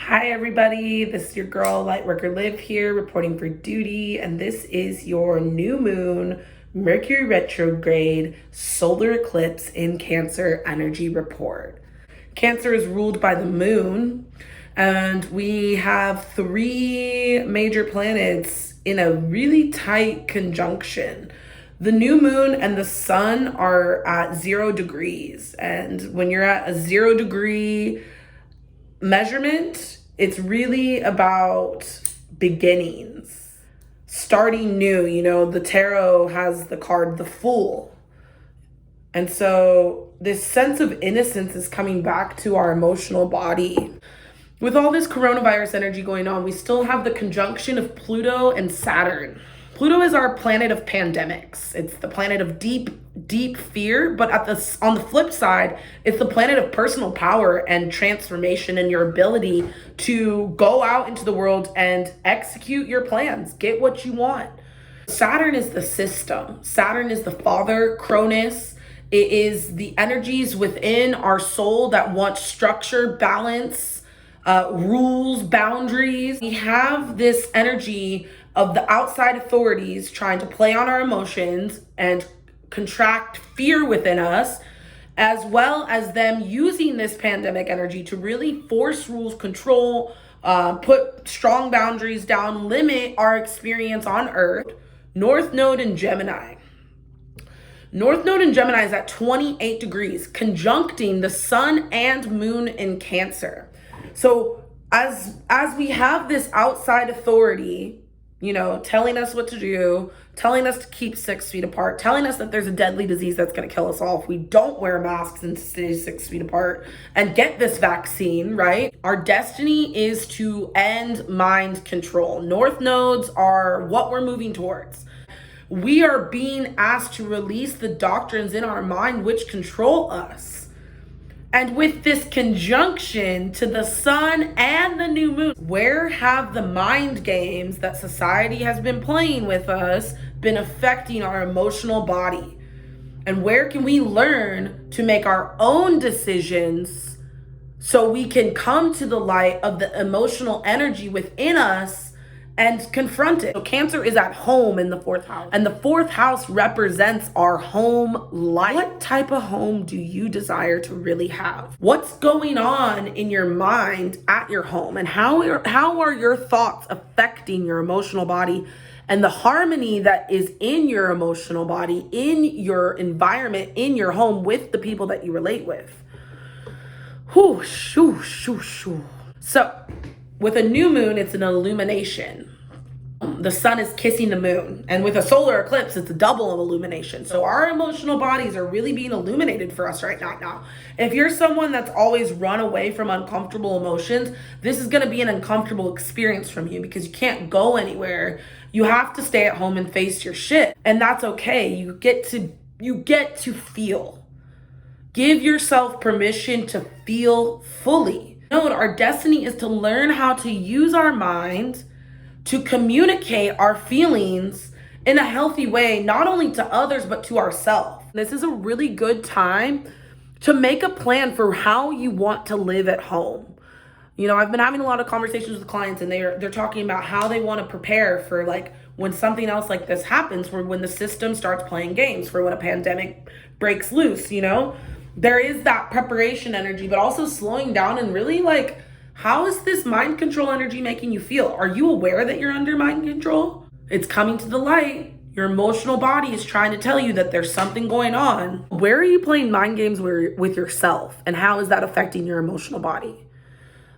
Hi everybody, this is your girl Lightworker Liv here reporting for duty, and this is your new moon Mercury retrograde solar eclipse in Cancer energy report. Cancer is ruled by the moon, and we have three major planets in a really tight conjunction. The new moon and the sun are at 0 degrees, and when you're at a 0 degree measurement, it's really about beginnings, starting new. You know, the tarot has the card the Fool. And so this sense of innocence is coming back to our emotional body. With all this coronavirus energy going on, we still have the conjunction of Pluto and Saturn. Pluto is our planet of pandemics. It's the planet of deep fear, but on the flip side, it's the planet of personal power and transformation and your ability to go out into the world and execute your plans, get what you want. Saturn is the system. Saturn is the father, Cronus. It is the energies within our soul that want structure, balance, rules, boundaries. We have this energy of the outside authorities trying to play on our emotions and contract fear within us, as well as them using this pandemic energy to really force rules, control, put strong boundaries down, limit our experience on Earth. North Node in Gemini. North Node in Gemini is at 28 degrees, conjuncting the sun and moon in Cancer. So as we have this outside authority, you know, telling us what to do, telling us to keep 6 feet apart, telling us that there's a deadly disease that's going to kill us all if we don't wear masks and stay 6 feet apart and get this vaccine, right? Our destiny is to end mind control. North nodes are what we're moving towards. We are being asked to release the doctrines in our mind which control us. And with this conjunction to the sun and the new moon, where have the mind games that society has been playing with us been affecting our emotional body? And where can we learn to make our own decisions so we can come to the light of the emotional energy within us and confront it? So Cancer is at home in the 4th house, and the 4th house represents our home life. What type of home do you desire to really have? What's going on in your mind at your home, and how are your thoughts affecting your emotional body and the harmony that is in your emotional body, in your environment, in your home with the people that you relate with? Whew, shoo, shoo, shoo. So with a new moon, it's an illumination. The sun is kissing the moon. And with a solar eclipse, it's a double of illumination. So our emotional bodies are really being illuminated for us right now. If you're someone that's always run away from uncomfortable emotions, this is going to be an uncomfortable experience from you because you can't go anywhere. You have to stay at home and face your shit. And that's okay. You get to feel. Give yourself permission to feel fully. No, our destiny is to learn how to use our mind to communicate our feelings in a healthy way, not only to others, but to ourselves. This is a really good time to make a plan for how you want to live at home. You know, I've been having a lot of conversations with clients, and they're talking about how they want to prepare for like when something else like this happens, for when the system starts playing games, for when a pandemic breaks loose, you know? There is that preparation energy, but also slowing down and really like, how is this mind control energy making you feel? Are you aware that you're under mind control? It's coming to the light. Your emotional body is trying to tell you that there's something going on. Where are you playing mind games with yourself? And how is that affecting your emotional body?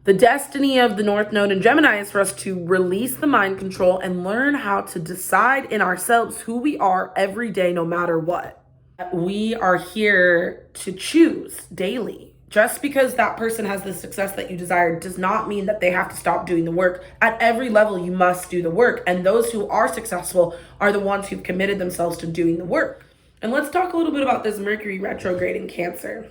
The destiny of the North Node in Gemini is for us to release the mind control and learn how to decide in ourselves who we are every day, no matter what. We are here to choose daily. Just because that person has the success that you desire does not mean that they have to stop doing the work. At every level, you must do the work. And those who are successful are the ones who've committed themselves to doing the work. And let's talk a little bit about this Mercury retrograde in Cancer.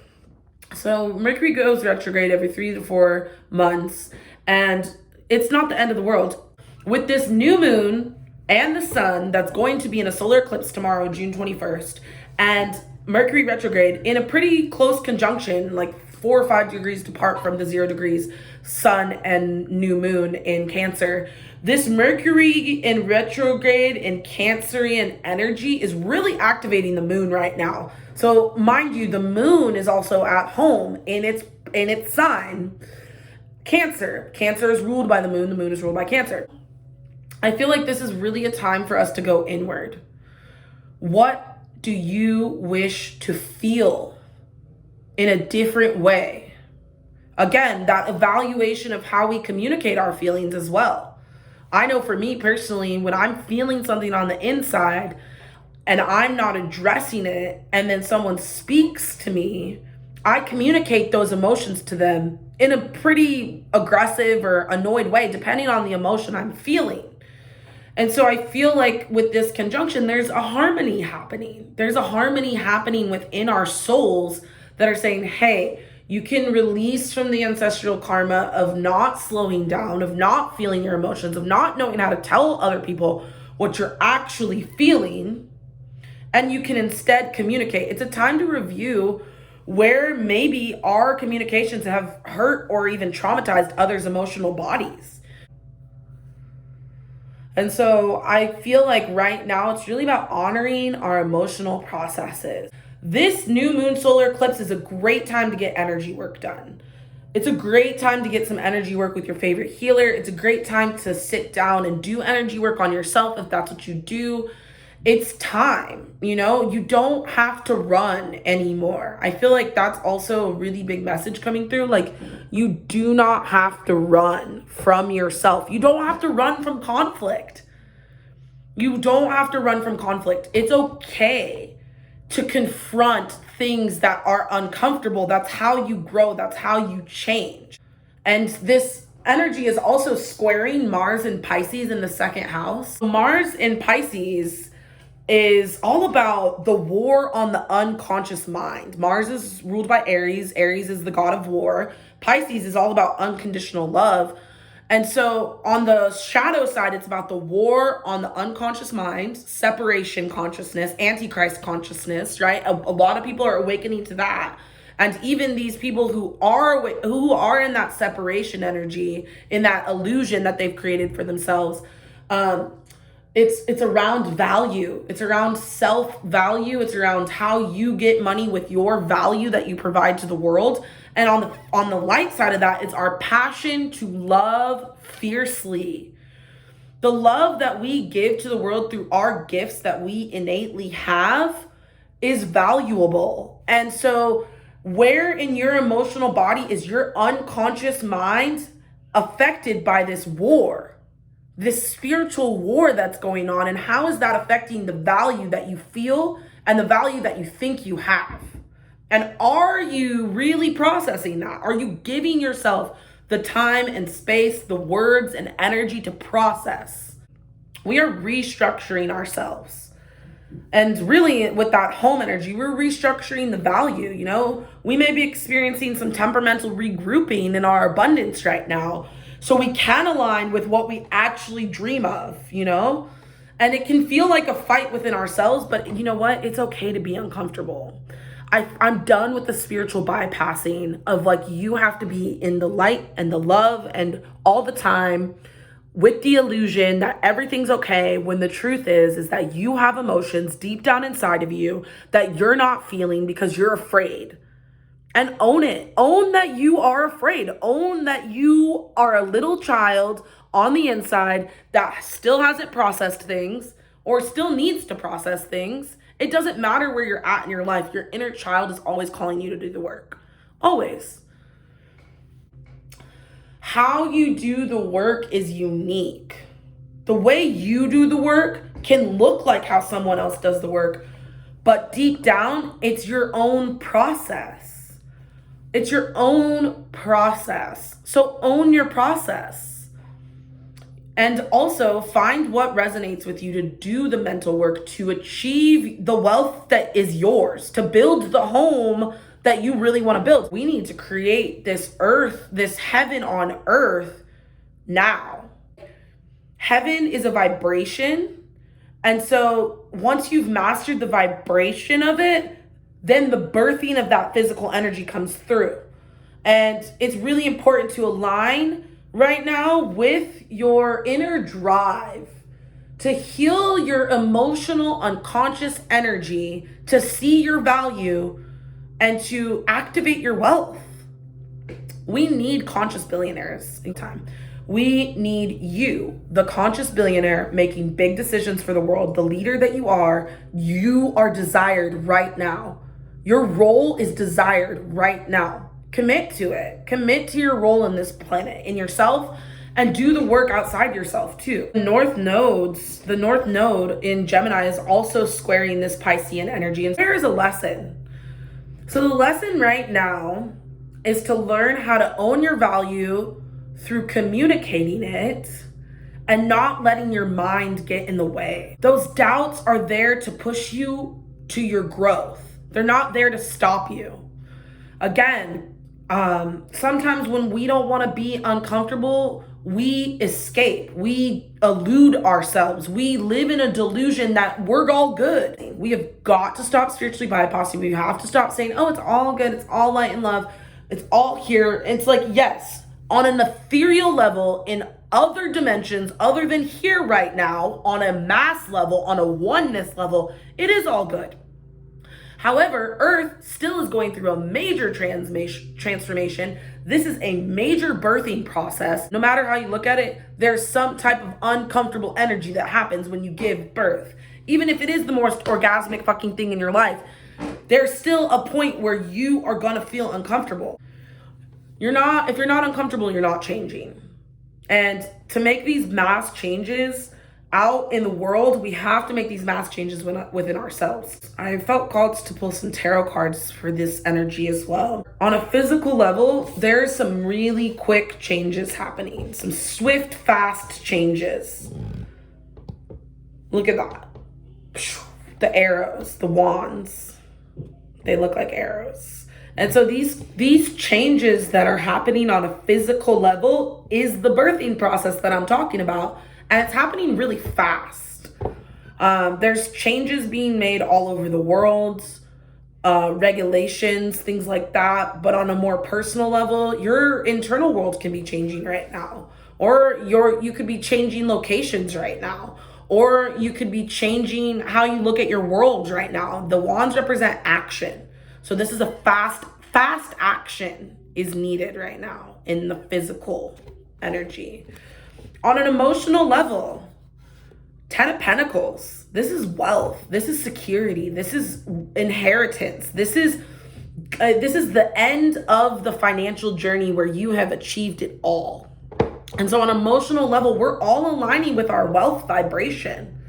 So Mercury goes retrograde every 3 to 4 months, and it's not the end of the world. With this new moon and the sun that's going to be in a solar eclipse tomorrow, June 21st, and Mercury retrograde in a pretty close conjunction, like 4 or 5 degrees apart from the 0 degrees sun and new moon in Cancer. This Mercury in retrograde in Cancerian energy is really activating the moon right now. So mind you, the moon is also at home in its sign, Cancer. Cancer is ruled by the moon is ruled by Cancer. I feel like this is really a time for us to go inward. What do you wish to feel in a different way? Again, that evaluation of how we communicate our feelings as well. I know for me personally, when I'm feeling something on the inside and I'm not addressing it, and then someone speaks to me, I communicate those emotions to them in a pretty aggressive or annoyed way, depending on the emotion I'm feeling. And so I feel like with this conjunction, there's a harmony happening. There's a harmony happening within our souls that are saying, hey, you can release from the ancestral karma of not slowing down, of not feeling your emotions, of not knowing how to tell other people what you're actually feeling. And you can instead communicate. It's a time to review where maybe our communications have hurt or even traumatized others' emotional bodies. And so I feel like right now it's really about honoring our emotional processes. This new moon solar eclipse is a great time to get energy work done. It's a great time to get some energy work with your favorite healer. It's a great time to sit down and do energy work on yourself if that's what you do. It's time, you don't have to run anymore. I feel like that's also a really big message coming through. Like, you do not have to run from yourself. You don't have to run from conflict. You don't have to run from conflict. It's okay to confront things that are uncomfortable. That's how you grow. That's how you change. And this energy is also squaring Mars in Pisces in the second house. Mars in Pisces is all about the war on the unconscious mind. Mars is ruled by Aries. Aries is the god of war. Pisces is all about unconditional love. And so on the shadow side, it's about the war on the unconscious mind, separation consciousness, antichrist consciousness, right? A lot of people are awakening to that. And even these people who are in that separation energy, in that illusion that they've created for themselves, it's around value. It's around self-value. It's around how you get money with your value that you provide to the world. And on the light side of that, it's our passion to love fiercely. The love that we give to the world through our gifts that we innately have is valuable. And so where in your emotional body is your unconscious mind affected by this war? This spiritual war that's going on, and how is that affecting the value that you feel and the value that you think you have? And are you really processing that? Are you giving yourself the time and space, the words and energy to process? We are restructuring ourselves. And really with that home energy, we're restructuring the value. We may be experiencing some temperamental regrouping in our abundance right now, so we can align with what we actually dream of, and it can feel like a fight within ourselves, but you know what? It's okay to be uncomfortable. I'm done with the spiritual bypassing of like, you have to be in the light and the love and all the time with the illusion that everything's okay, when the truth is that you have emotions deep down inside of you that you're not feeling because you're afraid. And own it. Own that you are afraid. Own that you are a little child on the inside that still hasn't processed things or still needs to process things. It doesn't matter where you're at in your life. Your inner child is always calling you to do the work. Always. How you do the work is unique. The way you do the work can look like how someone else does the work, but deep down, it's your own process. It's your own process. So own your process. And also find what resonates with you to do the mental work to achieve the wealth that is yours, to build the home that you really want to build. We need to create this earth, this heaven on earth now. Heaven is a vibration. And so once you've mastered the vibration of it, then the birthing of that physical energy comes through. And it's really important to align right now with your inner drive to heal your emotional, unconscious energy, to see your value, and to activate your wealth. We need conscious billionaires in time. We need you, the conscious billionaire, making big decisions for the world, the leader that you are. You are desired right now. Your role is desired right now. Commit to it. Commit to your role in this planet, in yourself, and do the work outside yourself too. The North Node in Gemini is also squaring this Piscean energy. And there is a lesson. So the lesson right now is to learn how to own your value through communicating it and not letting your mind get in the way. Those doubts are there to push you to your growth. They're not there to stop you. Again, sometimes when we don't want to be uncomfortable, we escape, we elude ourselves, we live in a delusion that we're all good. We have got to stop spiritually bypassing. We have to stop saying, oh, it's all good, it's all light and love, it's all here. It's like, yes, on an ethereal level, in other dimensions other than here right now, on a mass level, on a oneness level, it is all good. However, Earth still is going through a major transformation. This is a major birthing process. No matter how you look at it, there's some type of uncomfortable energy that happens when you give birth. Even if it is the most orgasmic fucking thing in your life, there's still a point where you are gonna feel uncomfortable. If you're not uncomfortable, you're not changing. And to make these mass changes out in the world, we have to make these mass changes within ourselves. I felt called to pull some tarot cards for this energy as well. On a physical level, there's some really quick changes happening, some swift, fast changes. Look at that. The arrows, the wands, they look like arrows. And so these changes that are happening on a physical level is the birthing process that I'm talking about. And it's happening really fast. There's changes being made all over the world, regulations, things like that. But on a more personal level, your internal world can be changing right now. Or you could be changing locations right now. Or you could be changing how you look at your world right now. The wands represent action. So this is a fast action is needed right now in the physical energy. On an emotional level, 10 of Pentacles, this is wealth, this is security, this is inheritance, this is the end of the financial journey where you have achieved it all. And so on an emotional level, we're all aligning with our wealth vibration.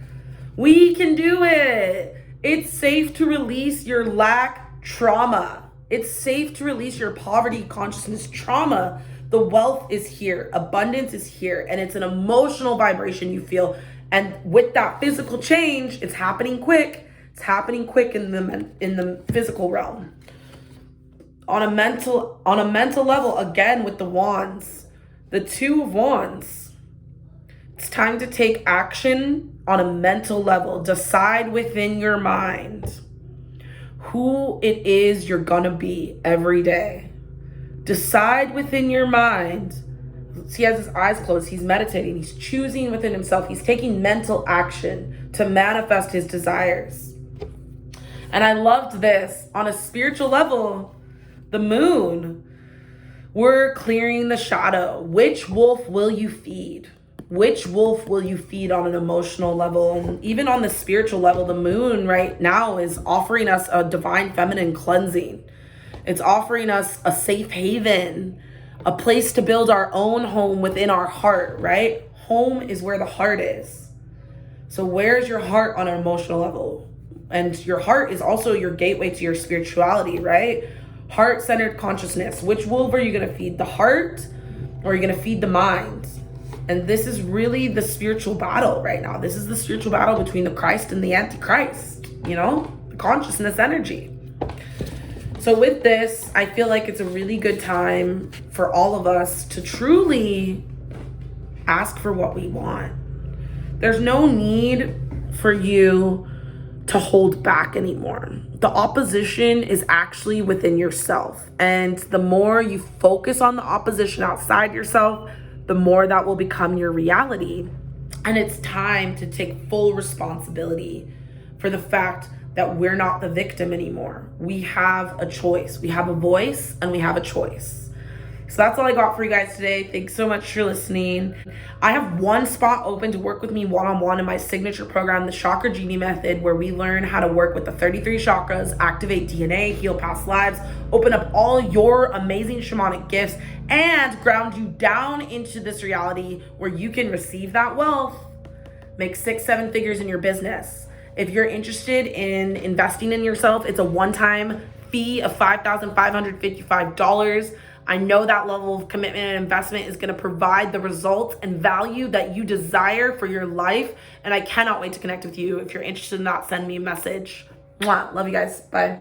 We can do it. It's safe to release your lack trauma. It's safe to release your poverty consciousness trauma. The wealth is here, abundance is here, and it's an emotional vibration you feel. And with that physical change, it's happening quick. It's happening quick in the physical realm. On a mental level, again with the wands, the Two of Wands. It's time to take action on a mental level. Decide within your mind who it is you're gonna be every day. Decide within your mind. He has his eyes closed. He's meditating. He's choosing within himself. He's taking mental action to manifest his desires. And I loved this. On a spiritual level, the moon, we're clearing the shadow. Which wolf will you feed? Which wolf will you feed on an emotional level? And even on the spiritual level, the moon right now is offering us a divine feminine cleansing. It's offering us a safe haven, a place to build our own home within our heart, right? Home is where the heart is. So where's your heart on an emotional level? And your heart is also your gateway to your spirituality, right? Heart-centered consciousness. Which wolf are you going to feed? The heart, or are you going to feed the mind? And this is really the spiritual battle right now. This is the spiritual battle between the Christ and the Antichrist, the consciousness energy. So with this, I feel like it's a really good time for all of us to truly ask for what we want. There's no need for you to hold back anymore. The opposition is actually within yourself. And the more you focus on the opposition outside yourself, the more that will become your reality. And it's time to take full responsibility for the fact that we're not the victim anymore. We have a choice. We have a voice and we have a choice. So that's all I got for you guys today. Thanks so much for listening. I have one spot open to work with me one-on-one in my signature program, the Chakra Genie Method, where we learn how to work with the 33 chakras, activate DNA, heal past lives, open up all your amazing shamanic gifts, and ground you down into this reality where you can receive that wealth, make 6-7 figures in your business. If you're interested in investing in yourself, it's a one-time fee of $5,555. I know that level of commitment and investment is going to provide the results and value that you desire for your life. And I cannot wait to connect with you. If you're interested in that, send me a message. Mwah. Love you guys. Bye.